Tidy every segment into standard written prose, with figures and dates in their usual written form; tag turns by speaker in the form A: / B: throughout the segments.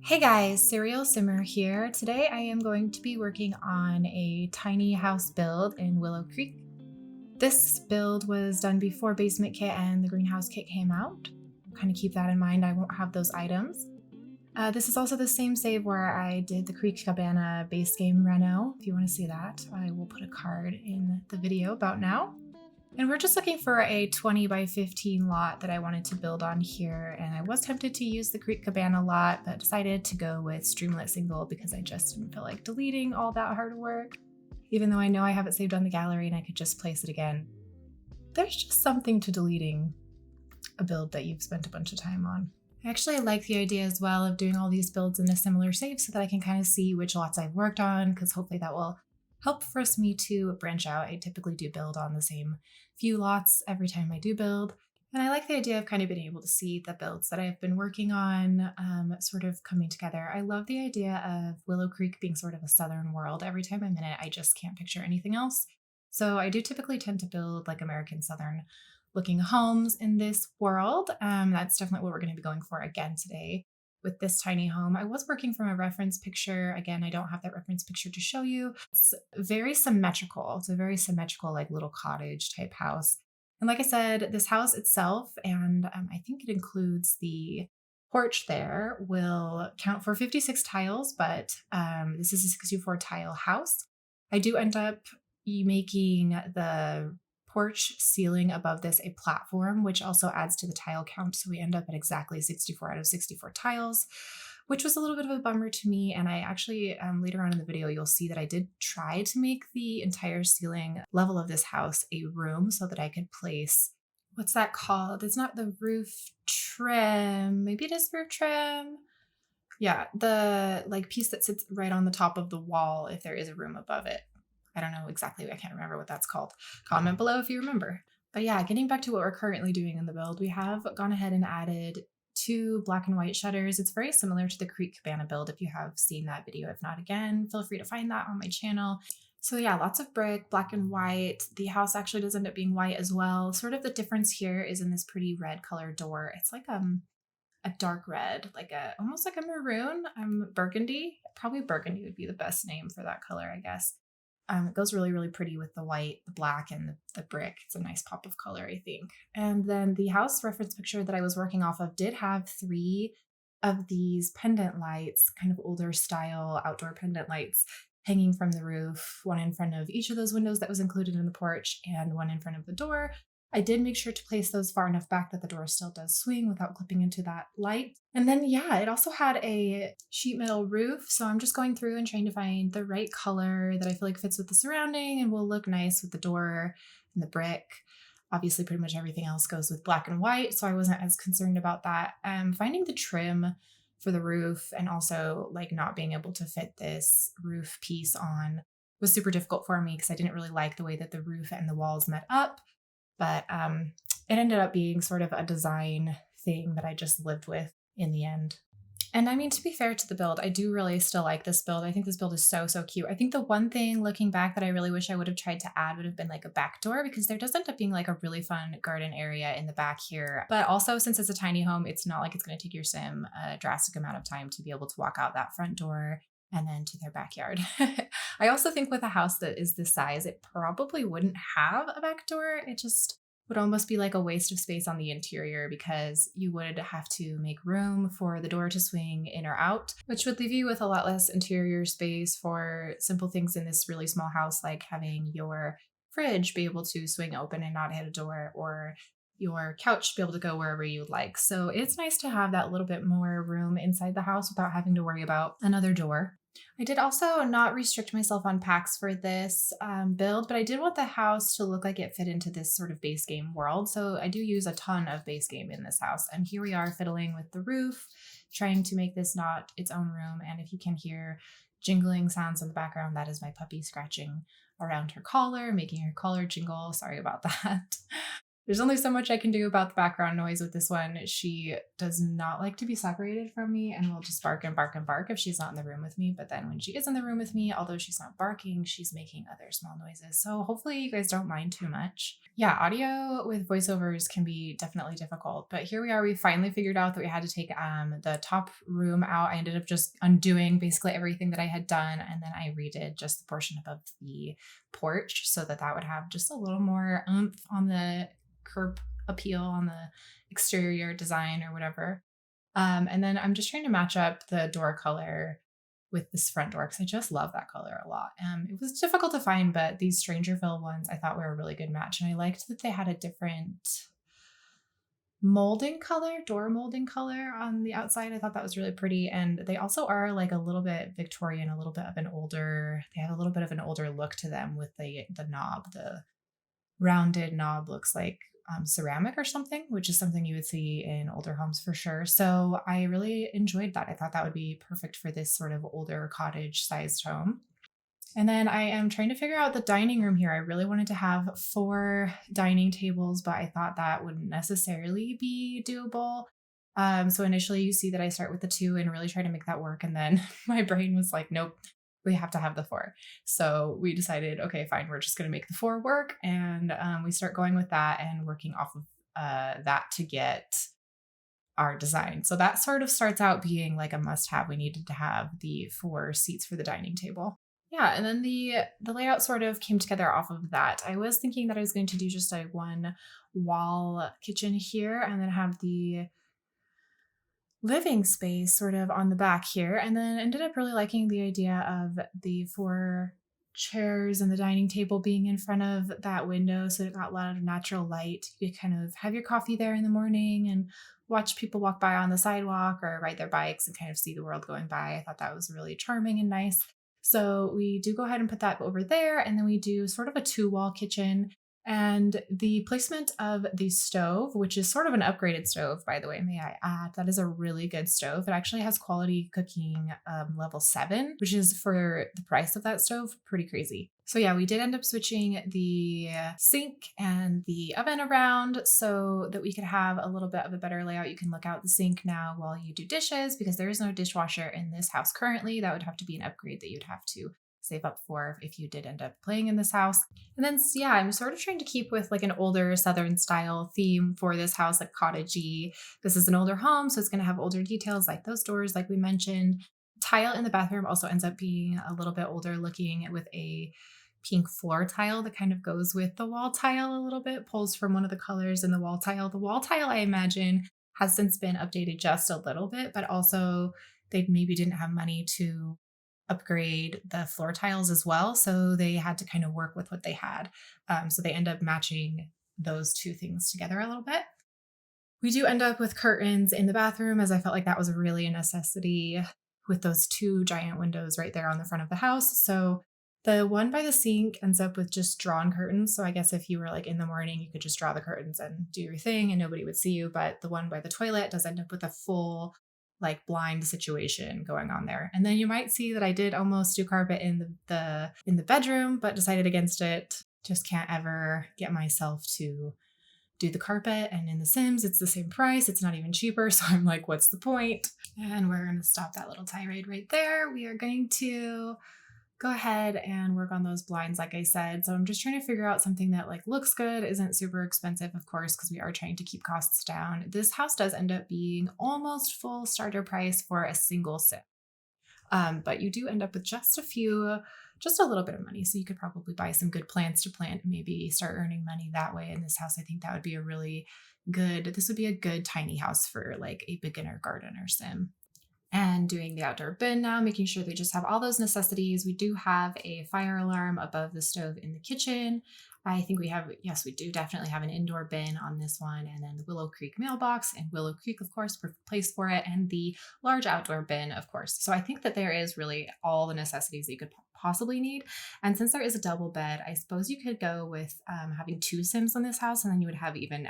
A: Hey guys, Serial Simmer here. Today I am going to be working on a tiny house build in Willow Creek. This build was done before Basement Kit and the Greenhouse Kit came out. Kind of keep that in mind, I won't have those items. This is also the same save where I did the Creek Cabana base game reno. If you want to see that, I will put a card in the video about now. And we're just looking for a 20 by 15 lot that I wanted to build on here. And I was tempted to use the Creek Cabana lot, but decided to go with Streamlet Single because I just didn't feel like deleting all that hard work. Even though I know I have it saved on the gallery and I could just place it again. There's just something to deleting a build that you've spent a bunch of time on. I actually like the idea as well of doing all these builds in a similar save so that I can kind of see which lots I've worked on, because hopefully that will help force me to branch out. I typically do build on the same few lots every time I do build. And I like the idea of kind of being able to see the builds that I've been working on sort of coming together. I love the idea of Willow Creek being sort of a southern world. Every time I'm in it, I just can't picture anything else. So I do typically tend to build like American Southern looking homes in this world. That's definitely what we're going to be going for again today with this tiny home. I was working from a reference picture. Again, I don't have that reference picture to show you. It's very symmetrical. It's a very symmetrical, like little cottage type house. And like I said, this house itself, and I think it includes the porch there, will count for 56 tiles, but this is a 64 tile house. I do end up making the porch ceiling above this a platform, which also adds to the tile count. So we end up at exactly 64 out of 64 tiles, which was a little bit of a bummer to me. And I actually, later on in the video, you'll see that I did try to make the entire ceiling level of this house a room so that I could place, what's that called? It's not the roof trim. Maybe it is roof trim. Yeah, the like piece that sits right on the top of the wall if there is a room above it. I don't know exactly, I can't remember what that's called. Comment below if you remember. But yeah, getting back to what we're currently doing in the build, we have gone ahead and added 2 black and white shutters. It's very similar to the Creek Cabana build if you have seen that video. If not, again, feel free to find that on my channel. So yeah, lots of brick, black and white. The house actually does end up being white as well. Sort of the difference here is in this pretty red color door. It's like a dark red, like almost like a maroon, burgundy. Probably burgundy would be the best name for that color, I guess. It goes really, really pretty with the white, the black, and the brick. It's a nice pop of color, I think. And then the house reference picture that I was working off of did have 3 of these pendant lights, kind of older style outdoor pendant lights hanging from the roof, one in front of each of those windows that was included in the porch and one in front of the door. I did make sure to place those far enough back that the door still does swing without clipping into that light. And then, yeah, it also had a sheet metal roof. So I'm just going through and trying to find the right color that I feel like fits with the surrounding and will look nice with the door and the brick. Obviously, pretty much everything else goes with black and white, so I wasn't as concerned about that. Finding the trim for the roof and also like not being able to fit this roof piece on was super difficult for me because I didn't really like the way that the roof and the walls met up. But it ended up being sort of a design thing that I just lived with in the end. And I mean, to be fair to the build, I do really still like this build. I think this build is so, so cute. I think the one thing looking back that I really wish I would have tried to add would have been like a back door, because there does end up being like a really fun garden area in the back here. But also, since it's a tiny home, it's not like it's going to take your sim a drastic amount of time to be able to walk out that front door and then to their backyard. I also think with a house that is this size, it probably wouldn't have a back door. It just would almost be like a waste of space on the interior because you would have to make room for the door to swing in or out, which would leave you with a lot less interior space for simple things in this really small house, like having your fridge be able to swing open and not hit a door, or your couch be able to go wherever you would like. So it's nice to have that little bit more room inside the house without having to worry about another door. I did also not restrict myself on packs for this build, but I did want the house to look like it fit into this sort of base game world. So I do use a ton of base game in this house. And here we are fiddling with the roof, trying to make this not its own room. And if you can hear jingling sounds in the background, that is my puppy scratching around her collar, making her collar jingle. Sorry about that. There's only so much I can do about the background noise with this one. She does not like to be separated from me and will just bark and bark and bark if she's not in the room with me. But then when she is in the room with me, although she's not barking, she's making other small noises. So hopefully you guys don't mind too much. Yeah, audio with voiceovers can be definitely difficult. But here we are. We finally figured out that we had to take the top room out. I ended up just undoing basically everything that I had done. And then I redid just the portion above the porch so that that would have just a little more oomph on the curb appeal on the exterior design or whatever. And then I'm just trying to match up the door color with this front door because I just love that color a lot. It was difficult to find, but these Strangerville ones I thought were a really good match. And I liked that they had a different molding color, door molding color on the outside. I thought that was really pretty. And they also are like a little bit Victorian, a little bit of an older, they have a little bit of an older look to them with the knob. The rounded knob looks like ceramic or something, which is something you would see in older homes for sure. So I really enjoyed that. I thought that would be perfect for this sort of older cottage sized home. And then I am trying to figure out the dining room here. I really wanted to have 4 dining tables, but I thought that wouldn't necessarily be doable. So initially you see that I start with the 2 and really try to make that work. And then my brain was like, nope, we have to have the 4. So we decided, okay, fine, we're just going to make the 4 work. And we start going with that and working off of that to get our design. So that sort of starts out being like a must have. We needed to have the 4 seats for the dining table. Yeah, and then the layout sort of came together off of that. I was thinking that I was going to do just a one wall kitchen here and then have the living space sort of on the back here, and then ended up really liking the idea of the 4 chairs and the dining table being in front of that window, so it got a lot of natural light. You could kind of have your coffee there in the morning and watch people walk by on the sidewalk or ride their bikes and kind of see the world going by. I thought that was really charming and nice. So we do go ahead and put that over there, and then we do sort of a 2-wall kitchen. And the placement of the stove, which is sort of an upgraded stove, by the way, may I add, that is a really good stove. It actually has quality cooking level 7, which is for the price of that stove, pretty crazy. So yeah, we did end up switching the sink and the oven around so that we could have a little bit of a better layout. You can look out the sink now while you do dishes because there is no dishwasher in this house currently. That would have to be an upgrade that you'd have to save up for if you did end up playing in this house. And then, yeah, I'm sort of trying to keep with like an older Southern style theme for this house, like cottagey. This is an older home, so it's going to have older details like those doors, like we mentioned. Tile in the bathroom also ends up being a little bit older looking with a pink floor tile that kind of goes with the wall tile a little bit, pulls from one of the colors in the wall tile. The wall tile, I imagine, has since been updated just a little bit, but also they maybe didn't have money to upgrade the floor tiles as well. So they had to kind of work with what they had. So they end up matching those 2 things together a little bit. We do end up with curtains in the bathroom as I felt like that was really a necessity with those 2 giant windows right there on the front of the house. So the one by the sink ends up with just drawn curtains. So I guess if you were like in the morning, you could just draw the curtains and do your thing and nobody would see you. But the one by the toilet does end up with a full like blind situation going on there. And then you might see that I did almost do carpet in the bedroom, but decided against it. Just can't ever get myself to do the carpet. And in The Sims, it's the same price. It's not even cheaper. So I'm like, what's the point? And we're going to stop that little tirade right there. We are going to go ahead and work on those blinds, like I said. So I'm just trying to figure out something that like looks good, isn't super expensive, of course, because we are trying to keep costs down. This house does end up being almost full starter price for a single Sim. But you do end up with just a little bit of money. So you could probably buy some good plants to plant and maybe start earning money that way in this house. I think that would be this would be a good tiny house for like a beginner gardener Sim. And doing the outdoor bin now, making sure they just have all those necessities. We do have a fire alarm above the stove in the kitchen. I think we do definitely have an indoor bin on this one. And then the Willow Creek mailbox and Willow Creek, of course, perfect place for it. And the large outdoor bin, of course. So I think that there is really all the necessities that you could possibly need. And since there is a double bed, I suppose you could go with having 2 Sims in this house, and then you would have even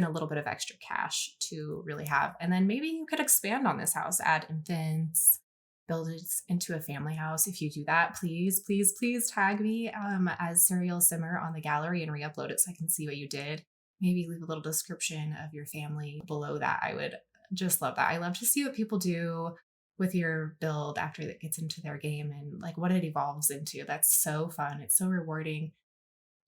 A: a little bit of extra cash to really have. And then maybe you could expand on this house, add infants, build it into a family house. If you do that, please, please, please tag me as Serial Simmer on the gallery and re-upload it so I can see what you did. Maybe leave a little description of your family below that. I would just love that. I love to see what people do with your build after it gets into their game and like what it evolves into. That's so fun. It's so rewarding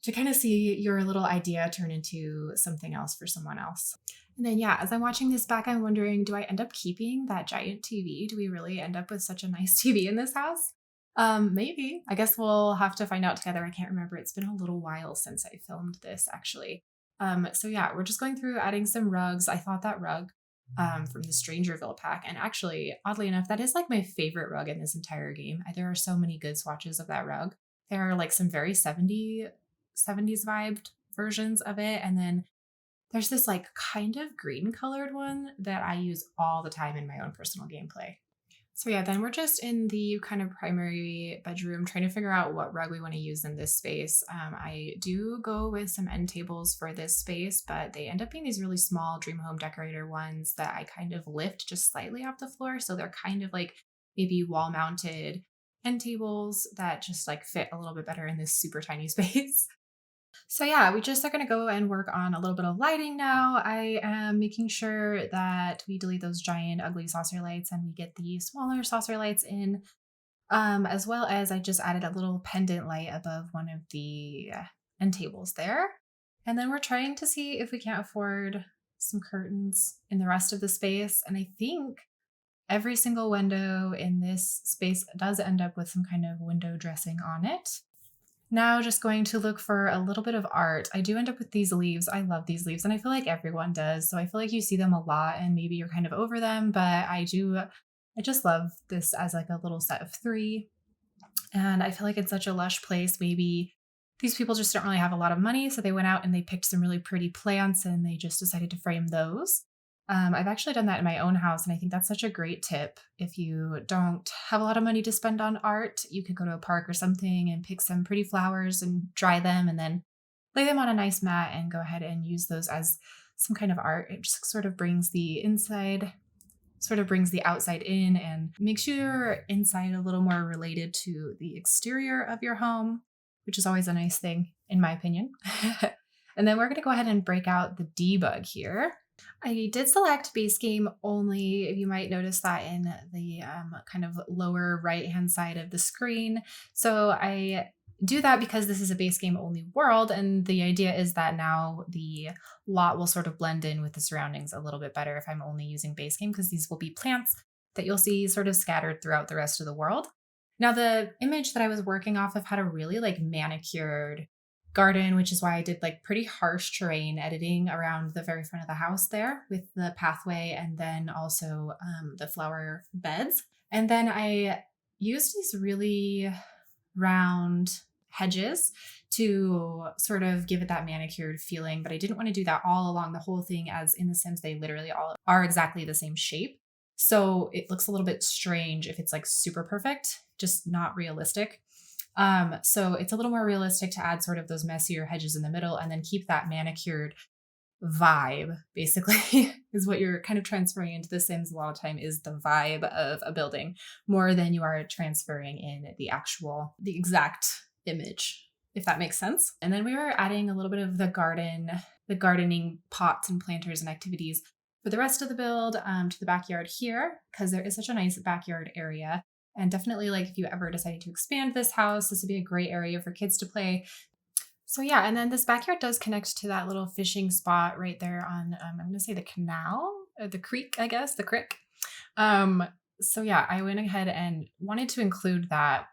A: to kind of see your little idea turn into something else for someone else. And then, yeah, as I'm watching this back, I'm wondering, do I end up keeping that giant TV? Do we really end up with such a nice TV in this house? Maybe. I guess we'll have to find out together. I can't remember. It's been a little while since I filmed this, actually. So yeah, we're just going through adding some rugs. I thought that rug from the Strangerville pack, and actually, oddly enough, that is like my favorite rug in this entire game. There are so many good swatches of that rug. There are like some very 70s vibed versions of it, and then there's this like kind of green colored one that I use all the time in my own personal gameplay. So yeah, then we're just in the kind of primary bedroom trying to figure out what rug we want to use in this space. I do go with some end tables for this space, but they end up being these really small Dream Home Decorator ones that I kind of lift just slightly off the floor. So they're kind of like maybe wall mounted end tables that just like fit a little bit better in this super tiny space. So yeah, we just are going to go and work on a little bit of lighting now. I am making sure that we delete those giant ugly saucer lights and we get the smaller saucer lights in, as well as I just added a little pendant light above one of the end tables there. And then we're trying to see if we can't afford some curtains in the rest of the space. And I think every single window in this space does end up with some kind of window dressing on it. Now just going to look for a little bit of art. I do end up with these leaves. I love these leaves and I feel like everyone does. So I feel like you see them a lot and maybe you're kind of over them, but I just love this as like a little set of 3. And I feel like it's such a lush place. Maybe these people just don't really have a lot of money. So they went out and they picked some really pretty plants and they just decided to frame those. I've actually done that in my own house, and I think that's such a great tip. If you don't have a lot of money to spend on art, you could go to a park or something and pick some pretty flowers and dry them and then lay them on a nice mat and go ahead and use those as some kind of art. It just sort of brings the inside, sort of brings the outside in and makes your inside a little more related to the exterior of your home, which is always a nice thing, in my opinion. And then we're going to go ahead and break out the debug here. I did select base game only. You might notice that in the kind of lower right-hand side of the screen. So I do that because this is a base game only world. And the idea is that now the lot will sort of blend in with the surroundings a little bit better if I'm only using base game, because these will be plants that you'll see sort of scattered throughout the rest of the world. Now, the image that I was working off of had a really like manicured garden, which is why I did like pretty harsh terrain editing around the very front of the house there with the pathway and then also the flower beds. And then I used these really round hedges to sort of give it that manicured feeling, but I didn't want to do that all along the whole thing, as in The Sims, they literally all are exactly the same shape. So it looks a little bit strange if it's like super perfect, just not realistic. So it's a little more realistic to add sort of those messier hedges in the middle and then keep that manicured vibe, basically, is what you're kind of transferring into The Sims a lot of time, is the vibe of a building more than you are transferring in the exact image, if that makes sense. And then we were adding a little bit of the gardening pots and planters and activities for the rest of the build to the backyard here, because there is such a nice backyard area. And definitely, like, if you ever decided to expand this house, this would be a great area for kids to play. So yeah, and then this backyard does connect to that little fishing spot right there on, I'm going to say the canal, or the creek, I guess, the creek. So yeah, I went ahead and wanted to include that.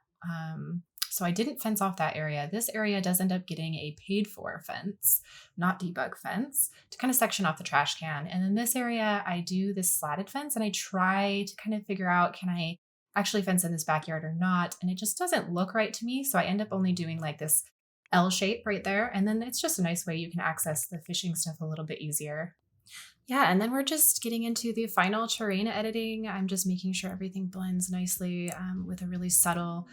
A: So I didn't fence off that area. This area does end up getting a paid for fence, not debug fence, to kind of section off the trash can. And in this area, I do this slatted fence and I try to kind of figure out, can I actually fence in this backyard or not? And it just doesn't look right to me. So I end up only doing like this L shape right there. And then it's just a nice way you can access the fishing stuff a little bit easier. Yeah, and then we're just getting into the final terrain editing. I'm just making sure everything blends nicely with a really subtle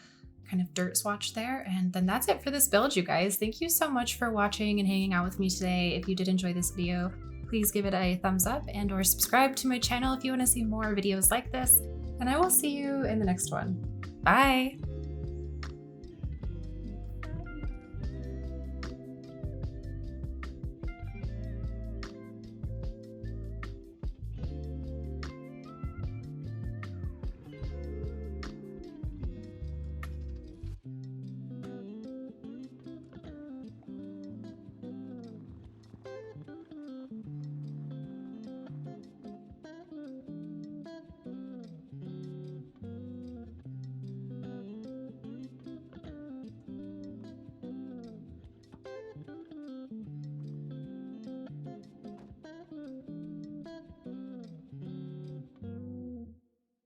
A: kind of dirt swatch there. And then that's it for this build, you guys. Thank you so much for watching and hanging out with me today. If you did enjoy this video, please give it a thumbs up and or subscribe to my channel if you want to see more videos like this. and I will see you in the next one. Bye!